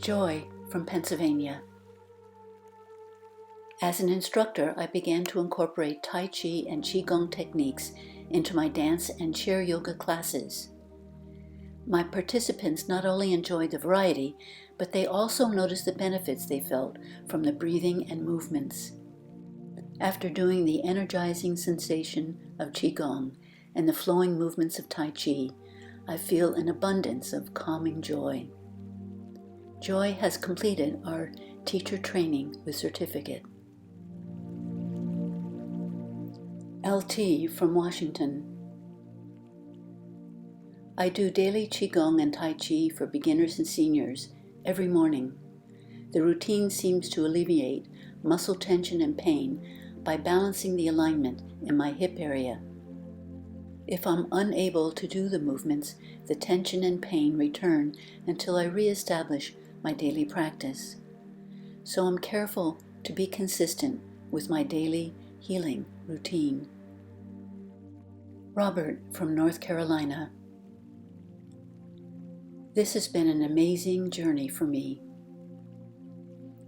Joy from Pennsylvania. As an instructor, I began to incorporate Tai Chi and Qigong techniques into my dance and chair yoga classes. My participants not only enjoyed the variety, but they also noticed the benefits they felt from the breathing and movements. After doing the energizing sensation of Qigong and the flowing movements of Tai Chi, I feel an abundance of calming joy. Joy has completed our teacher training with certificate. LT from Washington. I do daily Qigong and Tai Chi for beginners and seniors every morning. The routine seems to alleviate muscle tension and pain by balancing the alignment in my hip area. If I'm unable to do the movements, the tension and pain return until I reestablish my daily practice. So I'm careful to be consistent with my daily healing routine. Robert from North Carolina. This has been an amazing journey for me.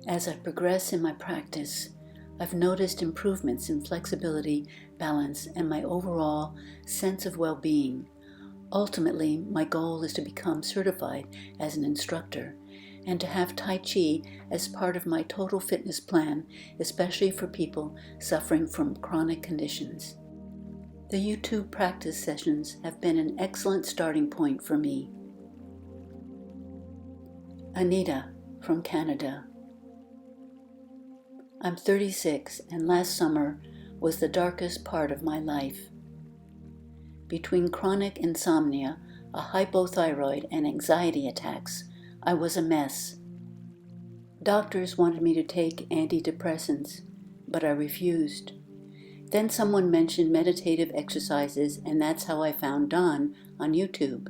As I progress in my practice, I've noticed improvements in flexibility, balance, and my overall sense of well-being. Ultimately, my goal is to become certified as an instructor and to have Tai Chi as part of my total fitness plan, especially for people suffering from chronic conditions. The YouTube practice sessions have been an excellent starting point for me. Anita from Canada. I'm 36 and last summer was the darkest part of my life. Between chronic insomnia, a hypothyroid, and anxiety attacks, I was a mess. Doctors wanted me to take antidepressants, but I refused. Then someone mentioned meditative exercises, and that's how I found Don on YouTube.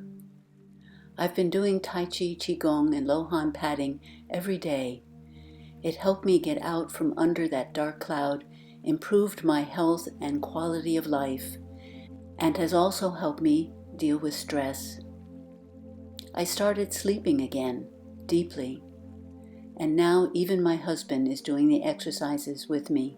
I've been doing Tai Chi Qigong and Lohan padding every day. It helped me get out from under that dark cloud, improved my health and quality of life, and has also helped me deal with stress. I started sleeping again, deeply, and now even my husband is doing the exercises with me.